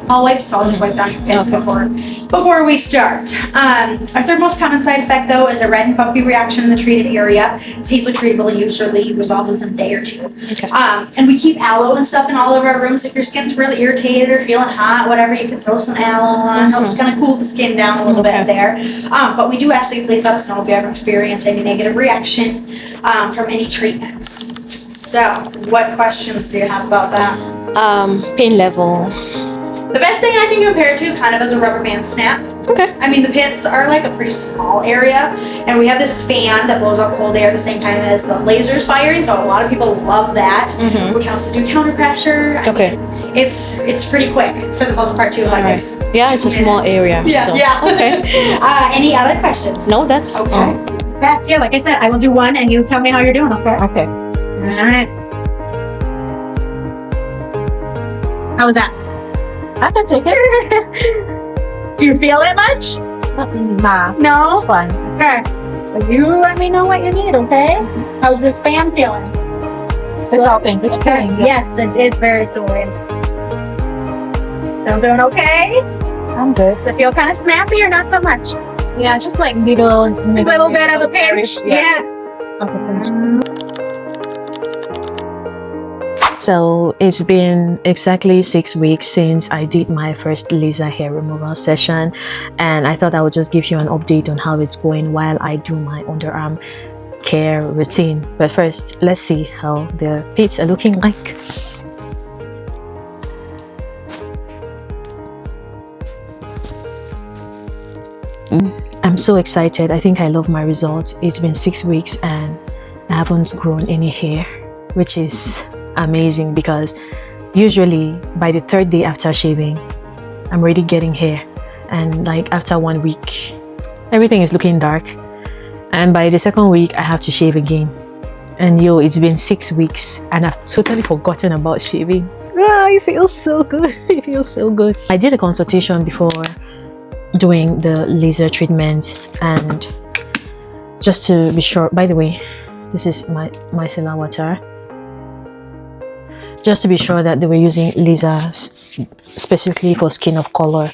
I'll wipe, so I'll just wipe down your pits before we start. Our third most common side effect, though, is a red and bumpy reaction in the treated area. It's easily treatable and usually resolved within a day or two. Okay. And we keep aloe and stuff in all of our rooms. If your skin's really irritated or feeling hot, whatever, you can throw some aloe on. Helps kind of cool the skin down a little bit there. But we do ask that you please let us know if you ever experience any negative reaction from any treatments. So, what questions do you have about that? Pain level. The best thing I can compare it to kind of is a rubber band snap. Okay. I mean, the pits are like a pretty small area, and we have this fan that blows out cold air at the same time as the laser's firing, so a lot of people love that. We can also do counter pressure. Okay. It's pretty quick for the most part too. Like it's a small area. Yeah. So. Yeah. Okay. Any other questions? No, that's okay. That's like I said, I will do one and you tell me how you're doing, okay? Okay. Alright. How was that? I can take it. Do you feel it much? Nah. No? It's fine. Okay. Well, you let me know what you need, okay? How's this fan feeling? It's helping. It's Okay. cooling. Yes, it is very cooling. Still doing okay? I'm good. Does it feel kind of snappy or not so much? Yeah, just like little bit of a pinch. Yeah. So it's been exactly 6 weeks since I did my first laser hair removal session, and I thought I would just give you an update on how it's going while I do my underarm care routine. But first, let's see how the pits are looking like. I'm so excited. I think I love my results. It's been 6 weeks and I haven't grown any hair, which is amazing because usually by the third day after shaving, I'm already getting hair, and like after 1 week, everything is looking dark, and by the second week, I have to shave again. And it's been 6 weeks and I've totally forgotten about shaving. It feels so good. It feels so good. I did a consultation before doing the laser treatment, and just to be sure, by the way, this is my micellar water, just to be sure that they were using laser specifically for skin of color.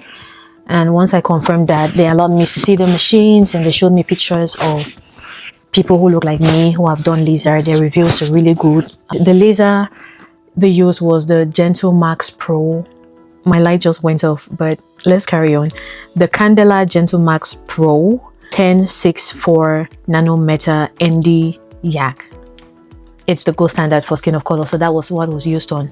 And once I confirmed that, they allowed me to see the machines, and they showed me pictures of people who look like me who have done laser. Their reviews are really good. The laser they used was the Gentle Max Pro. My light just went off, but let's carry on. The Candela Gentle Max Pro 1064 nanometer ND yak. It's the gold standard for skin of color, so that was what was used on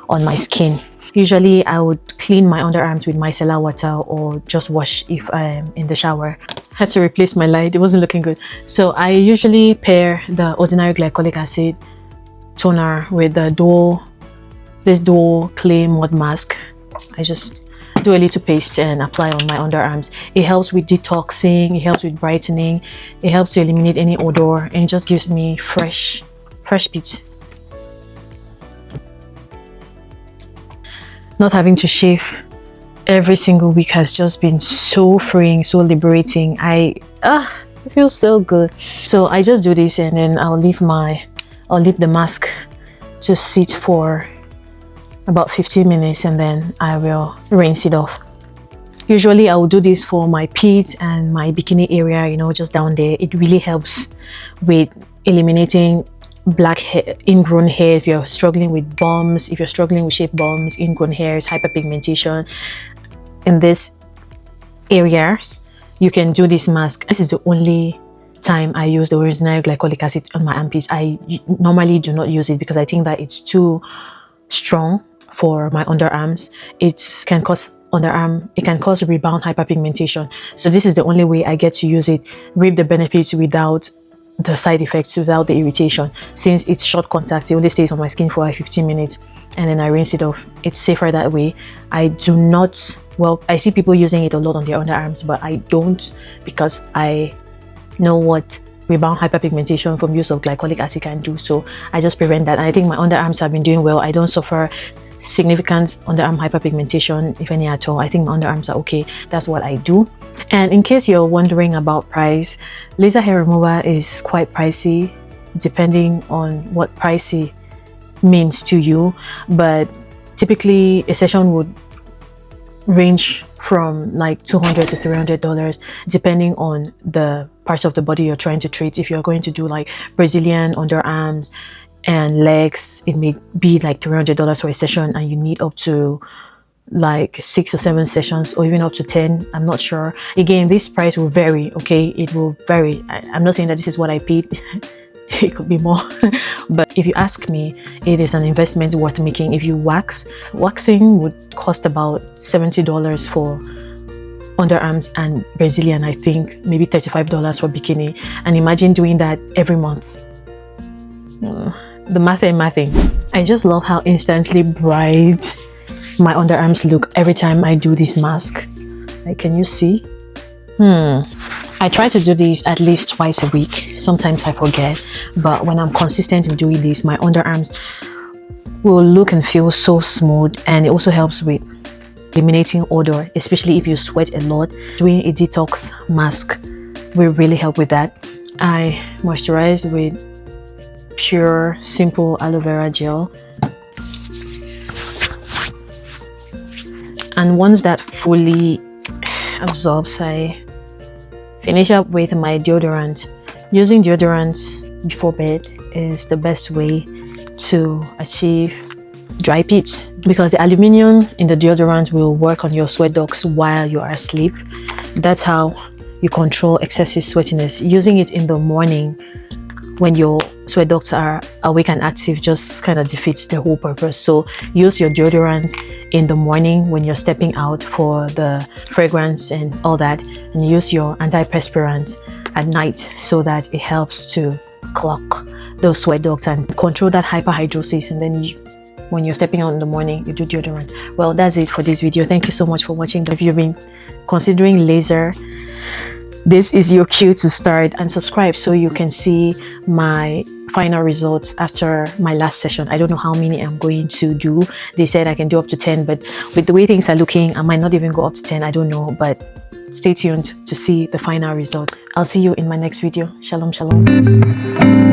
my skin. Usually I would clean my underarms with micellar water or just wash if I'm in the shower. Had to replace my light, it wasn't looking good. So I usually pair the ordinary glycolic acid toner with the this dual clay mud mask. I just do a little paste and apply on my underarms. It helps with detoxing, it helps with brightening, it helps to eliminate any odor, and it just gives me fresh pits. Not having to shave every single week has just been so freeing, so liberating. It feels so good. So I just do this, and then I'll leave the mask to sit for about 15 minutes, and then I will rinse it off. Usually I will do this for my pits and my bikini area, just down there. It really helps with eliminating black hair, ingrown hair. If you're struggling with bumps, if you're struggling with shaved bumps, ingrown hairs, hyperpigmentation in this area, you can do this mask. This is the only time I use the original glycolic acid on my armpits. I normally do not use it because I think that it's too strong for my underarms. It can cause rebound hyperpigmentation. So this is the only way I get to use it, reap the benefits without the side effects, without the irritation. Since it's short contact, it only stays on my skin for like 15 minutes, and then I rinse it off. It's safer that way. I see people using it a lot on their underarms, but I don't, because I know what rebound hyperpigmentation from use of glycolic acid can do. So I just prevent that, and I think my underarms have been doing well. I don't suffer significant underarm hyperpigmentation, if any at all. I think my underarms are okay. That's what I do. And in case you're wondering about price, laser hair removal is quite pricey, depending on what pricey means to you. But typically a session would range from like $200 to $300 depending on the parts of the body you're trying to treat. If you're going to do like Brazilian underarms and legs, it may be like $300 for a session, and you need up to like 6 or 7 sessions, or even up to 10. I'm not sure. Again, this price will vary. Okay, it will vary. I'm not saying that this is what I paid. It could be more. But if you ask me, it is an investment worth making. If you waxing would cost about $70 for underarms, and Brazilian, I think maybe $35 for bikini. And imagine doing that every month. The mathing. I just love how instantly bright my underarms look every time I do this mask. Like, can you see? I try to do this at least twice a week. Sometimes I forget, but when I'm consistent in doing this, my underarms will look and feel so smooth. And it also helps with eliminating odor, especially if you sweat a lot. Doing a detox mask will really help with that. I moisturize with pure simple aloe vera gel, and once that fully absorbs, I finish up with my deodorant. Using deodorant before bed is the best way to achieve dry peeps, because the aluminum in the deodorant will work on your sweat ducts while you are asleep. That's how you control excessive sweatiness. Using it in the morning when your sweat ducts are awake and active just kind of defeats the whole purpose. So use your deodorant in the morning when you're stepping out for the fragrance and all that, and use your antiperspirant at night so that it helps to clock those sweat ducts and control that hyperhidrosis. And then when you're stepping out in the morning, you do deodorant. Well, that's it for this video. Thank you so much for watching. If you've been considering laser, this is your cue to start and subscribe so you can see my final results after my last session. I don't know how many I'm going to do. They said I can do up to 10, but with the way things are looking, I might not even go up to 10. I don't know, but stay tuned to see the final result. I'll see you in my next video. Shalom, shalom.